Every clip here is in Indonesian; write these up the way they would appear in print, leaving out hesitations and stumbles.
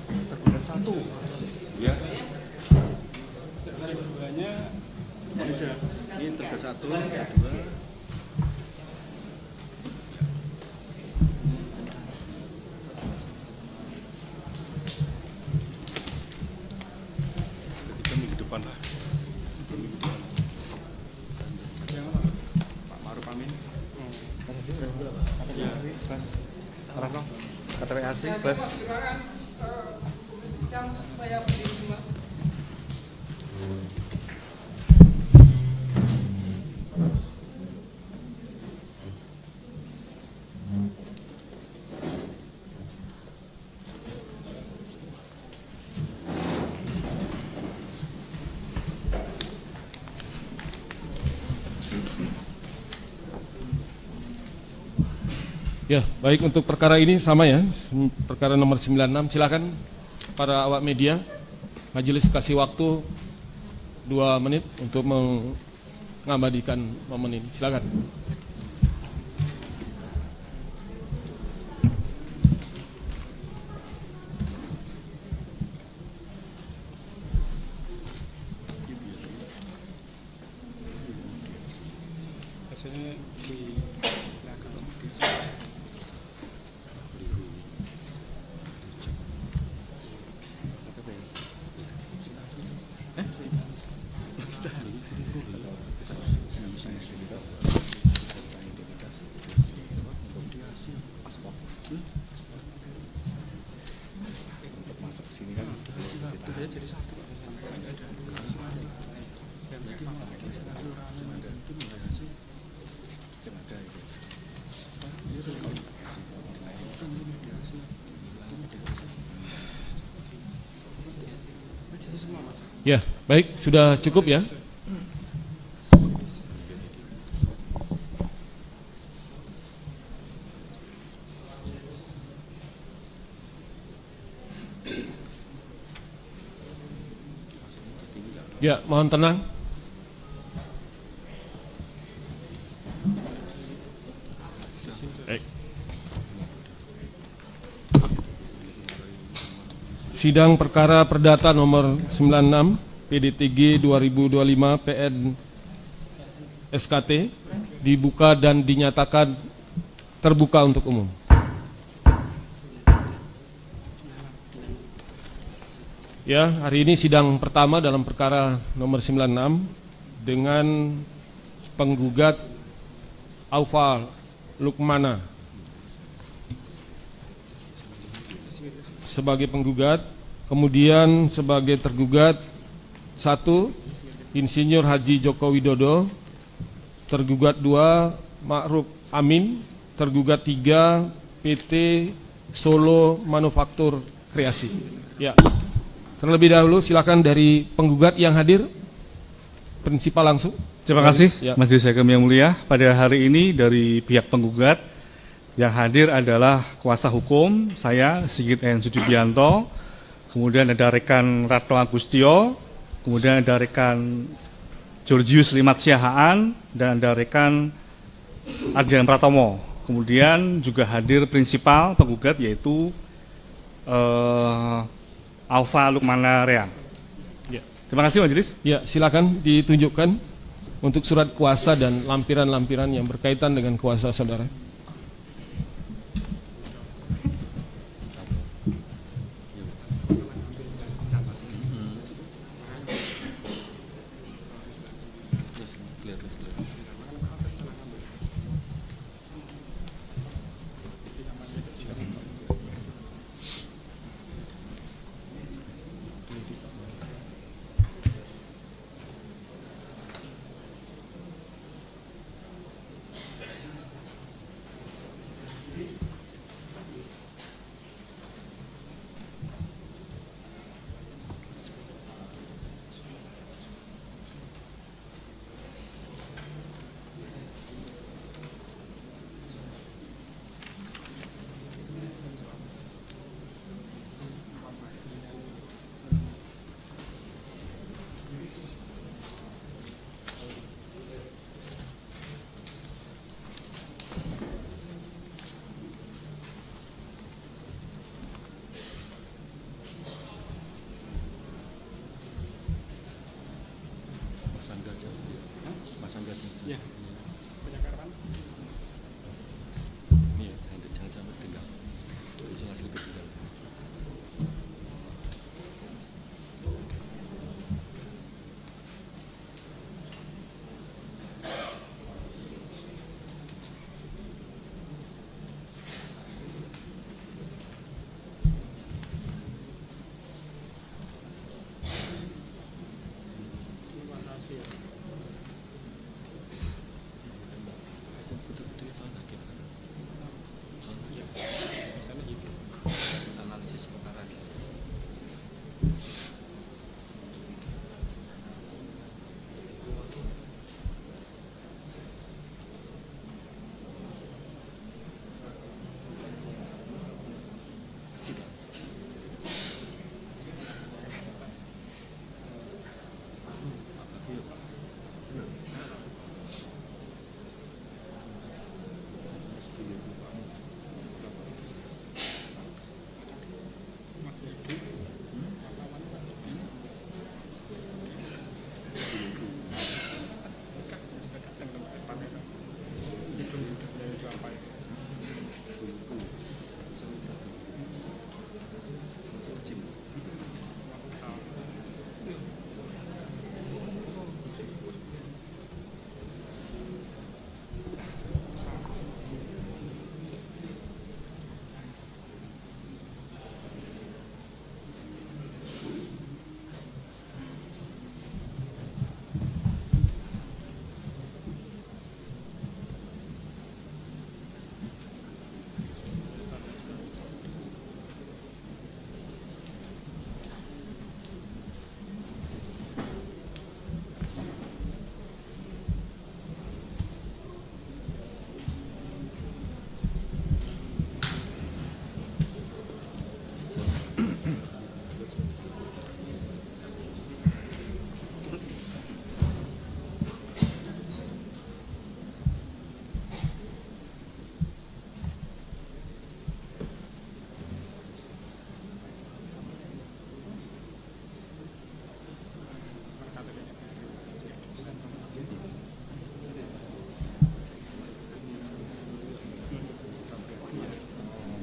Tergugat satu. Ya, Keduanya aja. ini tergugat satu, dua. Ketiga minggu depan lah. Minggu depan. Yang mana? Pak Maruf Amin. Mas Haji udah berapa? KTP asli plus. Arah dong. KTP asli plus. Ya, baik, untuk perkara ini sama ya, perkara nomor 96. Silakan para awak media, majelis kasih waktu 2 menit untuk mengabadikan momen ini. Silakan. Biasanya di belakang. Untuk masuk sini kan jadi satu. Ya, baik, sudah cukup ya. Ya, mohon tenang. Baik. Sidang perkara perdata nomor 96 PD3 2025 PN SKT dibuka dan dinyatakan terbuka untuk umum. Ya, hari ini sidang pertama dalam perkara nomor 96 dengan penggugat Aufa Lukmana sebagai penggugat, kemudian sebagai tergugat 1 Insinyur Haji Joko Widodo, tergugat 2 Ma'ruf Amin, tergugat 3 PT Solo Manufaktur Kreasi. Ya. Terlebih dahulu silakan dari penggugat yang hadir, prinsipal langsung. Terima kasih, Ya. Majelis Hakim yang mulia. Pada hari ini dari pihak penggugat yang hadir adalah kuasa hukum saya Sigit N. Sudibianto, kemudian ada rekan Ratno Agustio, kemudian ada rekan Georgius Limat Siahaan, dan ada rekan Arjan Pratomo. Kemudian juga hadir prinsipal penggugat yaitu Aufa Lukmana Rea. Ya. Terima kasih Majelis. Ya, silakan ditunjukkan untuk surat kuasa dan lampiran-lampiran yang berkaitan dengan kuasa saudara. Ya. Iya, jangan sampai tinggal. Terus hasil ketinggalan. Analisis perkara.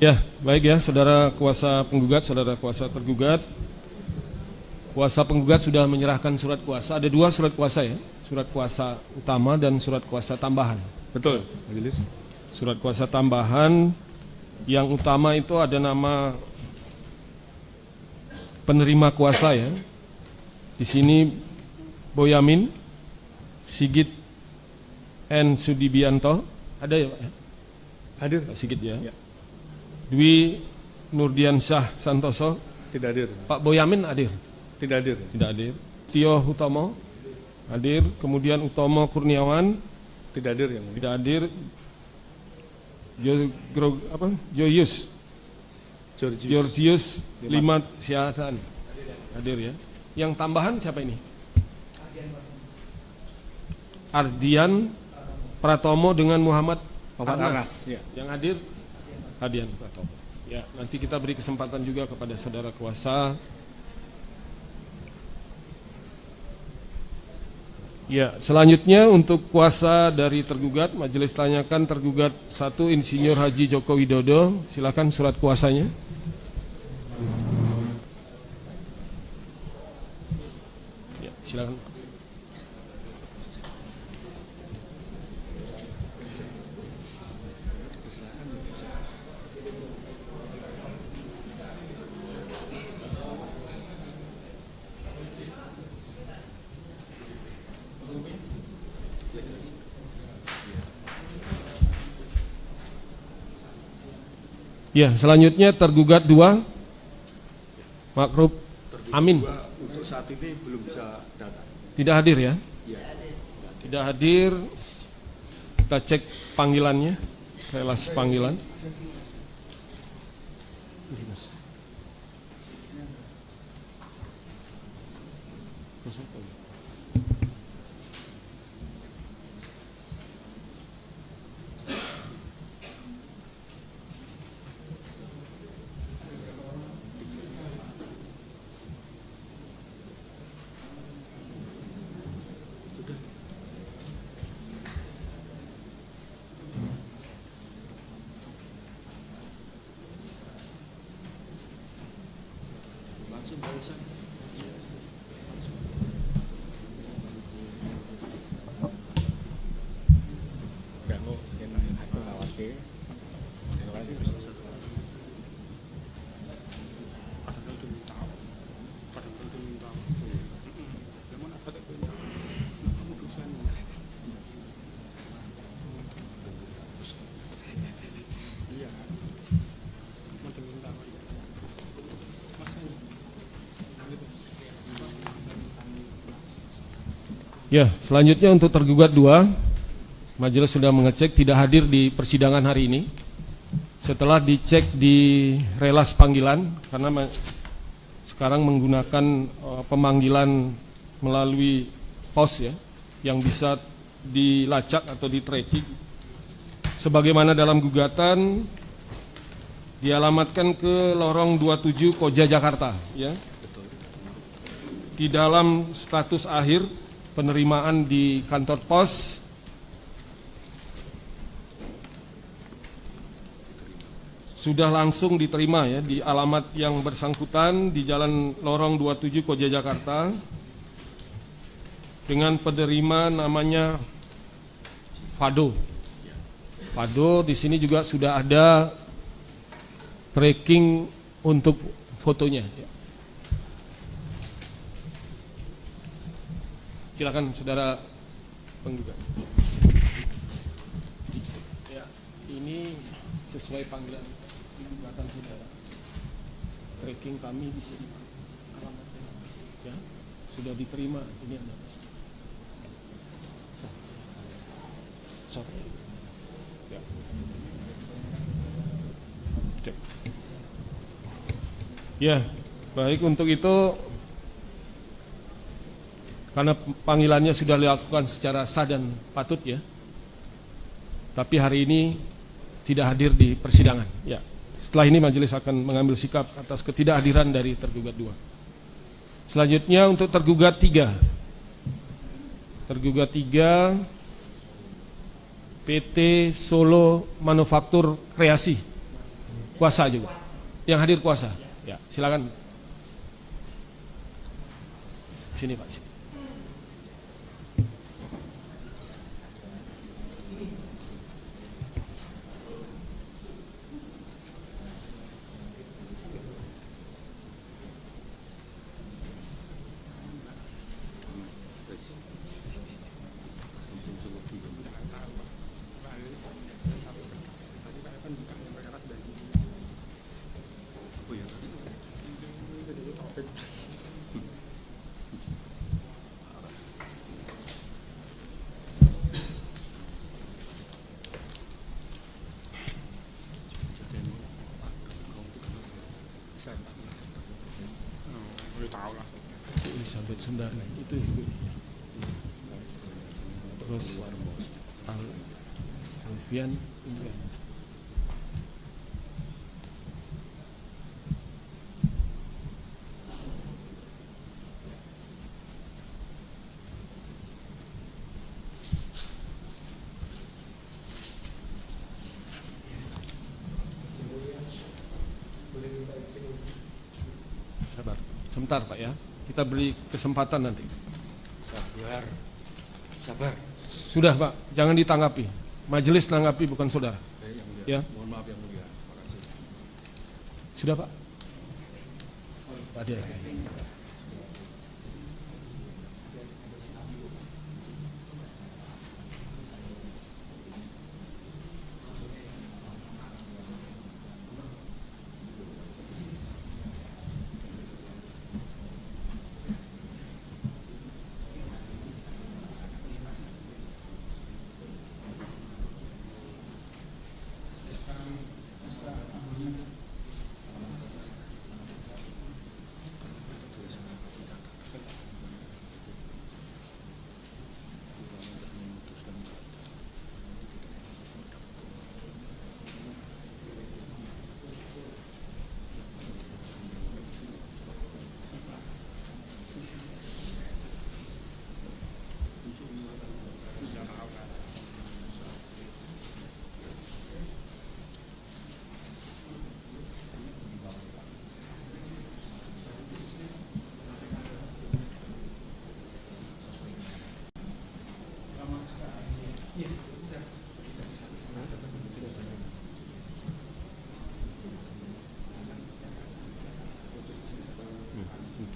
Ya, baik ya, saudara kuasa penggugat, saudara kuasa tergugat. Kuasa penggugat sudah menyerahkan surat kuasa. Ada dua surat kuasa ya, surat kuasa utama dan surat kuasa tambahan. Betul, Majelis. Surat kuasa tambahan yang utama itu ada nama penerima kuasa ya. Di sini Boyamin Sigit N. Sudibianto, ada ya Pak? Hadir? Pak Sigit ya. Ya. Dwi Nurdiansyah Santoso, Tidak hadir. Pak Boyamin hadir? Tidak hadir. Tidak hadir. Tio Hutomo hadir, kemudian Utomo Kurniawan Tidak hadir yang mulia. tidak hadir. Joyus Georgius Limat Siahaan hadir ya. Yang tambahan siapa ini? Ardian Pratomo dengan Muhammad Anas. Ya. Yang hadir Ardian Pratomo. Ya, nanti kita beri kesempatan juga kepada saudara kuasa. Ya, selanjutnya untuk kuasa dari tergugat, majelis tanyakan tergugat 1 Insinyur Haji Joko Widodo, silakan surat kuasanya. Ya, silakan. Ya, selanjutnya tergugat 2 Makruf Amin. Untuk saat ini belum bisa datang. Tidak hadir ya? Tidak hadir. Kita cek panggilannya, relas panggilan. Ya, selanjutnya untuk tergugat 2, majelis sudah mengecek tidak hadir di persidangan hari ini. Setelah dicek di relas panggilan, karena sekarang menggunakan pemanggilan melalui pos ya, yang bisa dilacak atau di-tracking. Sebagaimana dalam gugatan dialamatkan ke lorong 27 Koja Jakarta ya. Di dalam status akhir penerimaan di kantor pos sudah langsung diterima ya di alamat yang bersangkutan di Jalan Lorong 27 Koja Jakarta dengan penerima namanya Fado. Fado di sini juga sudah ada tracking untuk fotonya. Silakan saudara penggugat. Ya, ini sesuai panggilan gugatan saudara. Tracking kami di sini. Alamatnya. Ya, sudah diterima. Ini ada. So. Ya. Cek. Ya, baik untuk itu. Karena panggilannya sudah dilakukan secara sah dan patut ya. Tapi hari ini tidak hadir di persidangan. Ya. Setelah ini majelis akan mengambil sikap atas ketidakhadiran dari tergugat 2. Selanjutnya untuk tergugat 3. Tergugat 3 PT Solo Manufaktur Kreasi. Kuasa juga. Yang hadir kuasa. Ya, silakan. Sini Pak. Sini. Elizabeth Sundar itu ibu. Terus Alfian Indra. Sabar, sebentar Pak ya. Kita beri kesempatan nanti. Sabar. Sudah Pak, jangan ditanggapi. Majelis nanggapi bukan saudara. Ya. Mohon maaf yang mulia. Terima kasih. Sudah Pak. Ada.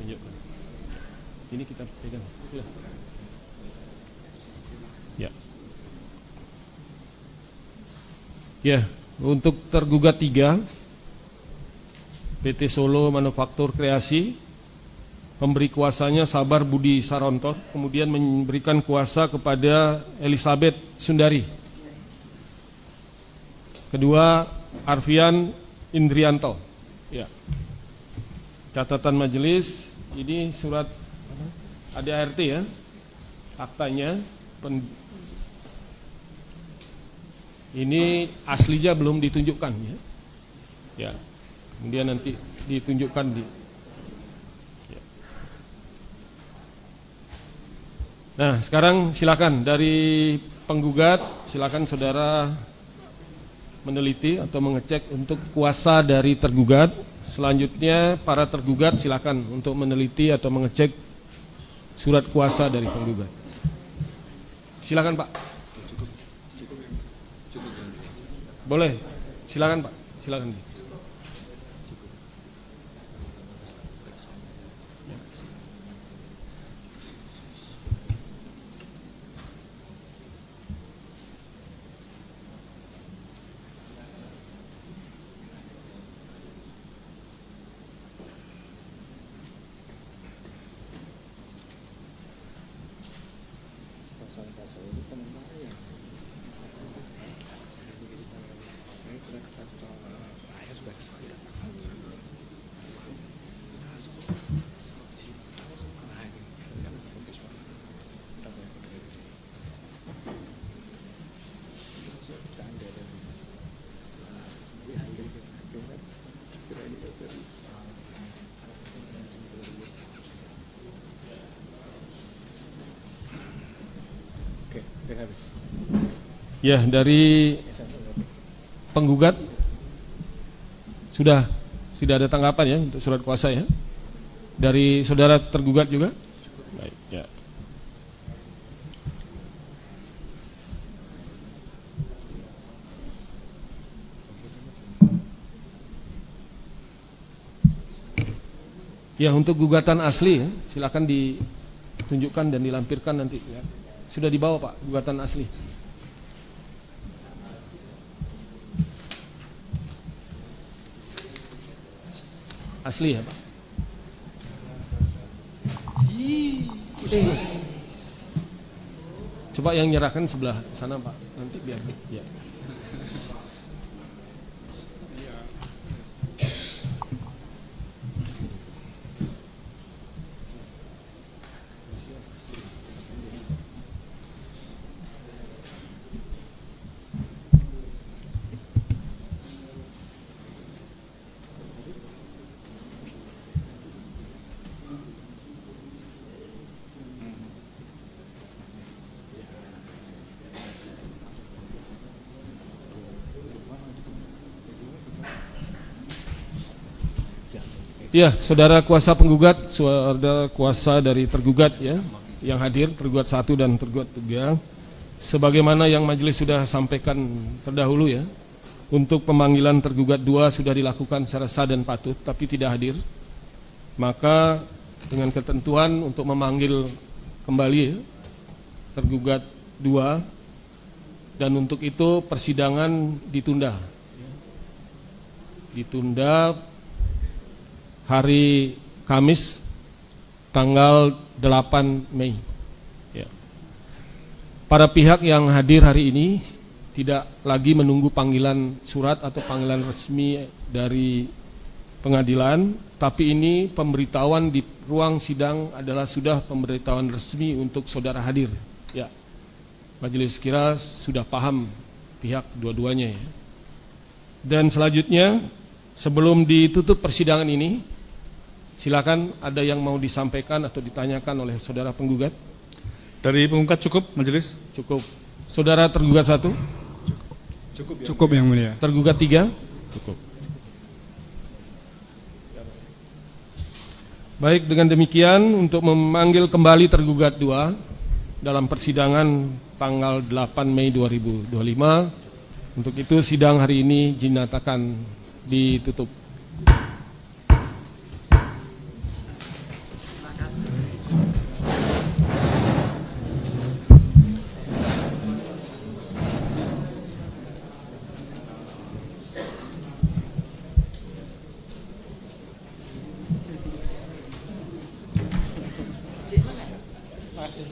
tunjukkan. Ini kita pegang. Sudah. Ya. Ya, untuk tergugat 3, PT Solo Manufaktur Kreasi, pemberi kuasanya Sabar Budi Sarontor, kemudian memberikan kuasa kepada Elizabeth Sundari. Kedua, Arfian Indrianto. Ya. Catatan majelis, ini surat ADART ya, aktanya. Ini aslinya belum ditunjukkan ya. Ya. Kemudian nanti ditunjukkan di. Ya. Nah, sekarang silakan dari penggugat, silakan saudara meneliti atau mengecek untuk kuasa dari tergugat. Selanjutnya para tergugat silakan untuk meneliti atau mengecek surat kuasa dari penggugat. Silakan Pak. Boleh. Silakan Pak. Silakan. Ya, dari penggugat sudah tidak ada tanggapan ya untuk surat kuasa ya. Dari saudara tergugat juga? Baik, ya. Ya, untuk gugatan asli ya, silakan ditunjukkan dan dilampirkan nanti ya. Sudah dibawa Pak, gugatan asli. Asli ya Pak. Coba yang nyerahkan sebelah sana Pak, nanti biar ya. Ya, saudara kuasa penggugat, saudara kuasa dari tergugat ya, yang hadir, tergugat 1 dan tergugat 3. Sebagaimana yang majelis sudah sampaikan terdahulu ya, untuk pemanggilan tergugat 2 sudah dilakukan secara sah dan patut, tapi tidak hadir. Maka dengan ketentuan untuk memanggil kembali ya, tergugat 2, dan untuk itu persidangan ditunda. Ditunda hari Kamis tanggal 8 Mei. Ya. Para pihak yang hadir hari ini tidak lagi menunggu panggilan surat atau panggilan resmi dari pengadilan, tapi ini pemberitahuan di ruang sidang adalah sudah pemberitahuan resmi untuk saudara hadir. Ya. Majelis kira sudah paham pihak dua-duanya ya. Dan selanjutnya sebelum ditutup persidangan ini, silakan ada yang mau disampaikan atau ditanyakan oleh saudara penggugat. Dari penggugat cukup majelis? Cukup. Saudara tergugat 1? Cukup yang mulia. Tergugat 3? Cukup. Baik, dengan demikian untuk memanggil kembali tergugat 2 dalam persidangan tanggal 8 Mei 2025. Untuk itu sidang hari ini dinyatakan ditutup. Saya